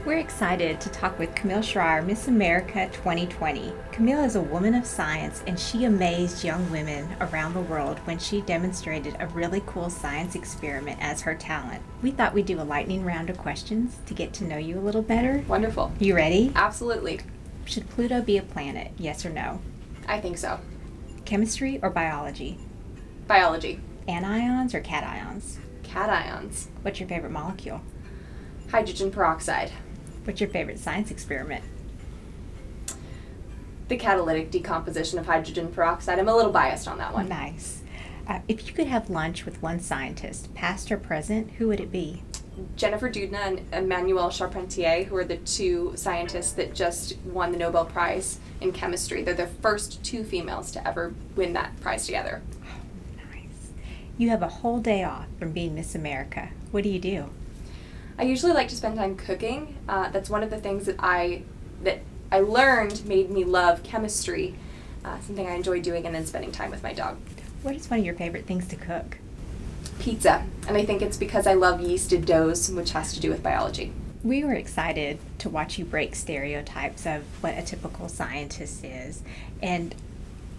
We're excited to talk with Camille Schrier, Miss America 2020. Camille is a woman of science, and she amazed young women around the world when she demonstrated a really cool science experiment as her talent. We thought we'd do a lightning round of questions to get to know you a little better. Wonderful. You ready? Absolutely. Should Pluto be a planet, yes or no? I think so. Chemistry or biology? Biology. Anions or cations? Cations. What's your favorite molecule? Hydrogen peroxide. What's your favorite science experiment? The catalytic decomposition of hydrogen peroxide. I'm a little biased on that one. Nice. If you could have lunch with one scientist, past or present, who would it be? Jennifer Doudna and Emmanuelle Charpentier, who are the two scientists that just won the Nobel Prize in chemistry. They're the first two females to ever win that prize together. Nice. You have a whole day off from being Miss America. What do you do? I usually like to spend time cooking. That's one of the things that I learned made me love chemistry, something I enjoy doing, and then spending time with my dog. What is one of your favorite things to cook? Pizza, and I think it's because I love yeasted doughs, which has to do with biology. We were excited to watch you break stereotypes of what a typical scientist is, and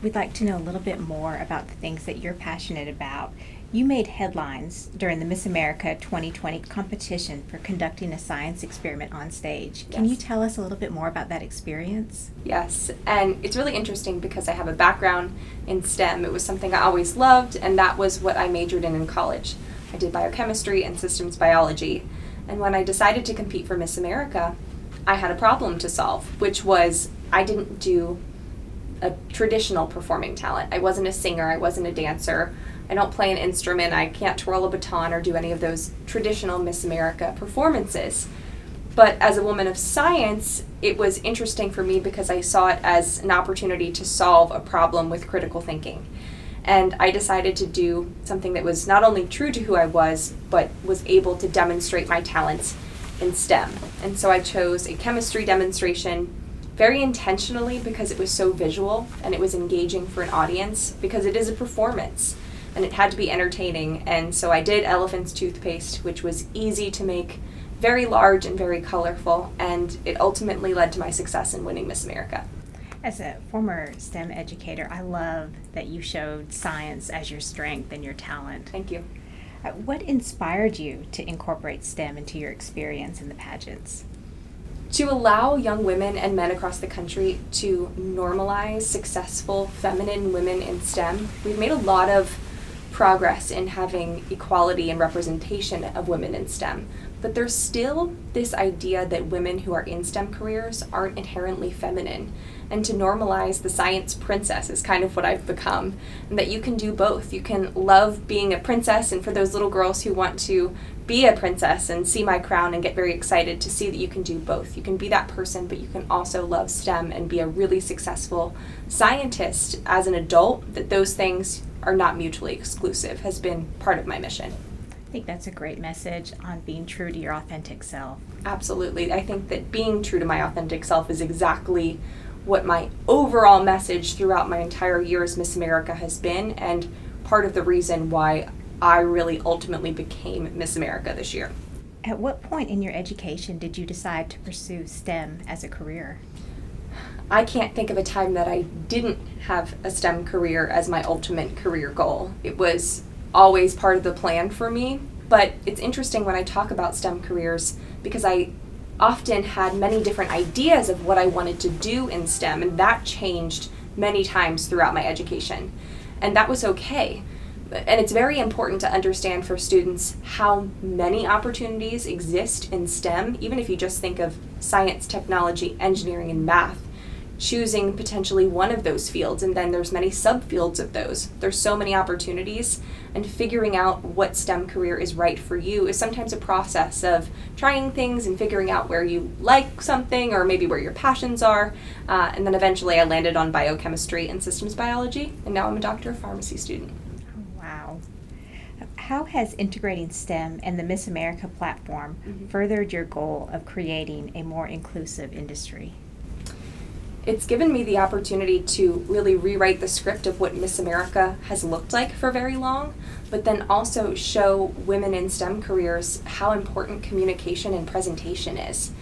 we'd like to know a little bit more about the things that you're passionate about. You made headlines during the Miss America 2020 competition for conducting a science experiment on stage. Can Yes. you tell us a little bit more about that experience? Yes, and it's really interesting because I have a background in STEM. It was something I always loved, and that was what I majored in college. I did biochemistry and systems biology, and when I decided to compete for Miss America, I had a problem to solve, which was I didn't do a traditional performing talent. I wasn't a singer, I wasn't a dancer, I don't play an instrument, I can't twirl a baton or do any of those traditional Miss America performances. But as a woman of science, it was interesting for me because I saw it as an opportunity to solve a problem with critical thinking. And I decided to do something that was not only true to who I was, but was able to demonstrate my talents in STEM. And so I chose a chemistry demonstration very intentionally because it was so visual and it was engaging for an audience because it is a performance. And it had to be entertaining, and so I did elephant's toothpaste, which was easy to make, very large and very colorful, and it ultimately led to my success in winning Miss America. As a former STEM educator, I love that you showed science as your strength and your talent. Thank you. What inspired you to incorporate STEM into your experience in the pageants? To allow young women and men across the country to normalize successful feminine women in STEM, we've made a lot of progress in having equality and representation of women in STEM. But there's still this idea that women who are in STEM careers aren't inherently feminine. And to normalize the science princess is kind of what I've become. And that you can do both. You can love being a princess, and for those little girls who want to be a princess and see my crown and get very excited to see that you can do both. You can be that person, but you can also love STEM and be a really successful scientist as an adult, that those things are not mutually exclusive has been part of my mission. I think that's a great message on being true to your authentic self. Absolutely. I think that being true to my authentic self is exactly what my overall message throughout my entire year as Miss America has been, and part of the reason why I really ultimately became Miss America this year. At what point in your education did you decide to pursue STEM as a career? I can't think of a time that I didn't have a STEM career as my ultimate career goal. It was always part of the plan for me, but it's interesting when I talk about STEM careers because I often had many different ideas of what I wanted to do in STEM, and that changed many times throughout my education. And that was okay. And it's very important to understand for students how many opportunities exist in STEM, even if you just think of science, technology, engineering, and math. Choosing potentially one of those fields, and then there's many subfields of those. There's so many opportunities, and figuring out what STEM career is right for you is sometimes a process of trying things and figuring out where you like something or maybe where your passions are. And then eventually I landed on biochemistry and systems biology, and now I'm a doctor of pharmacy student. Wow. How has integrating STEM and the Miss America platform furthered your goal of creating a more inclusive industry? It's given me the opportunity to really rewrite the script of what Miss America has looked like for very long, but then also show women in STEM careers how important communication and presentation is.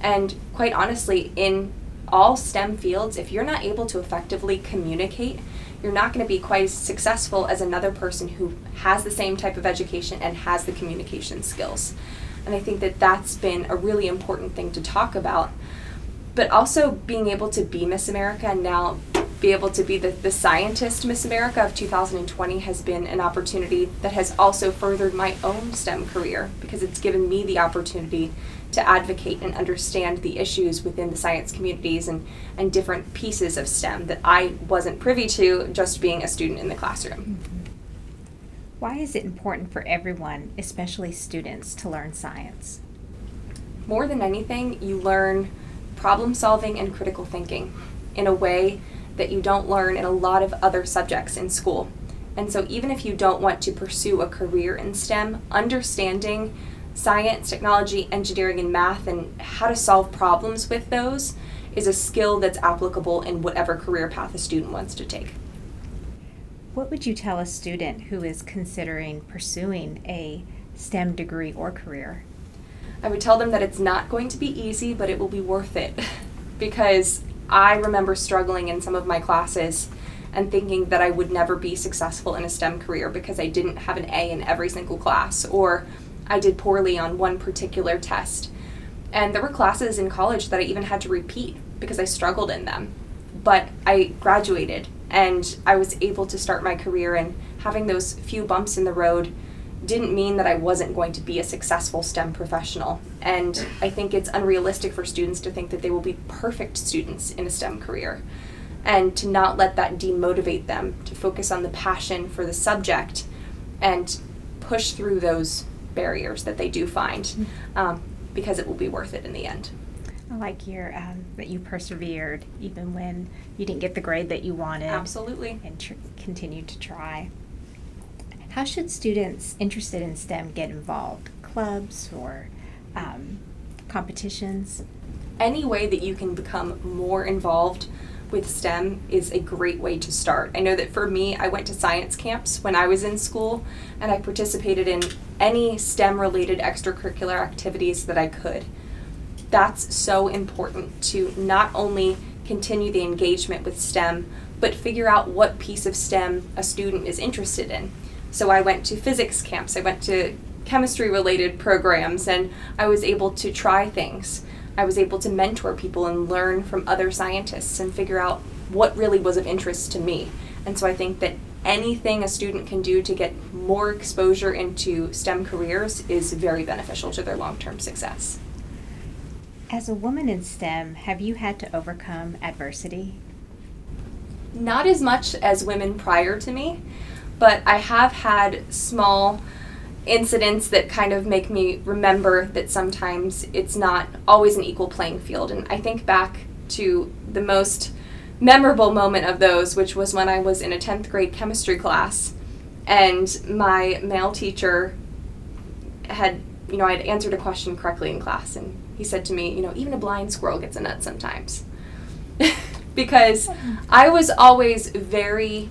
And quite honestly, in all STEM fields, if you're not able to effectively communicate, you're not going to be quite as successful as another person who has the same type of education and has the communication skills. And I think that that's been a really important thing to talk about. But also being able to be Miss America and now be able to be the scientist Miss America of 2020 has been an opportunity that has also furthered my own STEM career, because it's given me the opportunity to advocate and understand the issues within the science communities and different pieces of STEM that I wasn't privy to just being a student in the classroom. Why is it important for everyone, especially students, to learn science? More than anything, you learn problem solving and critical thinking in a way that you don't learn in a lot of other subjects in school. And so even if you don't want to pursue a career in STEM, understanding science, technology, engineering, and math and how to solve problems with those is a skill that's applicable in whatever career path a student wants to take. What would you tell a student who is considering pursuing a STEM degree or career? I would tell them that it's not going to be easy, but it will be worth it. Because I remember struggling in some of my classes and thinking that I would never be successful in a STEM career because I didn't have an A in every single class, or I did poorly on one particular test. And there were classes in college that I even had to repeat because I struggled in them. But I graduated and I was able to start my career, and having those few bumps in the road didn't mean that I wasn't going to be a successful STEM professional. And I think it's unrealistic for students to think that they will be perfect students in a STEM career, and to not let that demotivate them, to focus on the passion for the subject and push through those barriers that they do find, because it will be worth it in the end. I like your that you persevered even when you didn't get the grade that you wanted. Absolutely. And continued to try. How should students interested in STEM get involved? Clubs or competitions? Any way that you can become more involved with STEM is a great way to start. I know that for me, I went to science camps when I was in school, and I participated in any STEM-related extracurricular activities that I could. That's so important to not only continue the engagement with STEM, but figure out what piece of STEM a student is interested in. So I went to physics camps, I went to chemistry-related programs, and I was able to try things. I was able to mentor people and learn from other scientists and figure out what really was of interest to me. And so I think that anything a student can do to get more exposure into STEM careers is very beneficial to their long-term success. As a woman in STEM, have you had to overcome adversity? Not as much as women prior to me, but I have had small incidents that kind of make me remember that sometimes it's not always an equal playing field. And I think back to the most memorable moment of those, which was when I was in a 10th grade chemistry class, and my male teacher had, I'd answered a question correctly in class, and he said to me, even a blind squirrel gets a nut sometimes. Because I was always very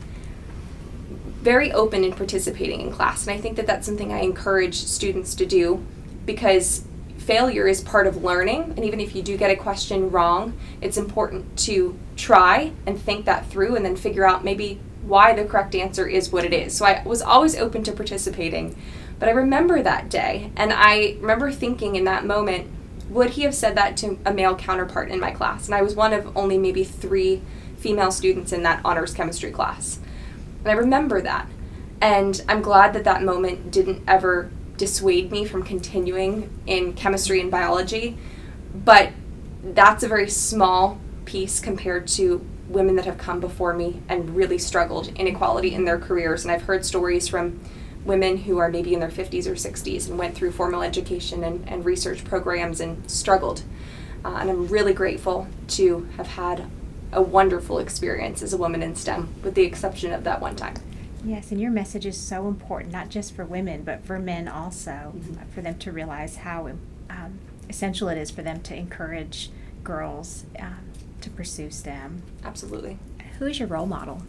open in participating in class. And I think that that's something I encourage students to do, because failure is part of learning. And even if you do get a question wrong, it's important to try and think that through and then figure out maybe why the correct answer is what it is. So I was always open to participating. But I remember that day, and I remember thinking in that moment, would he have said that to a male counterpart in my class? And I was one of only maybe 3 female students in that honors chemistry class. And I remember that. And I'm glad that that moment didn't ever dissuade me from continuing in chemistry and biology. But that's a very small piece compared to women that have come before me and really struggled inequality in their careers. And I've heard stories from women who are maybe in their 50s or 60s and went through formal education and research programs and struggled. And I'm really grateful to have had a wonderful experience as a woman in STEM, with the exception of that one time. Yes, and your message is so important, not just for women, but for men also, for them to realize how essential it is for them to encourage girls to pursue STEM. Absolutely. Who is your role model?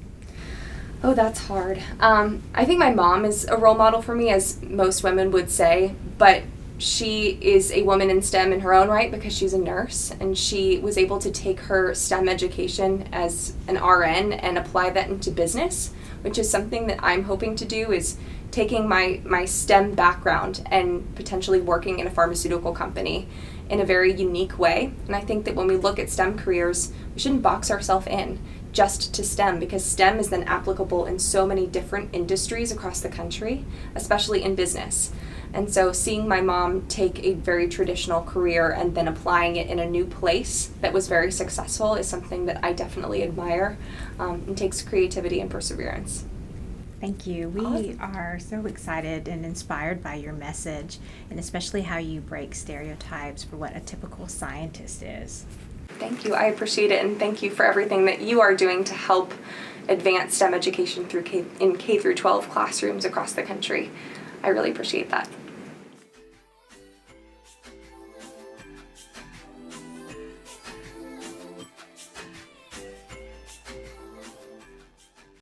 Oh, that's hard. I think my mom is a role model for me, as most women would say, but She is a woman in STEM in her own right because she's a nurse, and she was able to take her STEM education as an RN and apply that into business, which is something that I'm hoping to do, is taking my STEM background and potentially working in a pharmaceutical company in a very unique way. And I think that when we look at STEM careers, we shouldn't box ourselves in just to STEM, because STEM is then applicable in so many different industries across the country, especially in business. And so seeing my mom take a very traditional career and then applying it in a new place that was very successful is something that I definitely admire, and takes creativity and perseverance. Thank you. We Awesome. are so excited and inspired by your message, and especially how you break stereotypes for what a typical scientist is. Thank you. I appreciate it, and thank you for everything that you are doing to help advance STEM education in K through 12 classrooms across the country. I really appreciate that.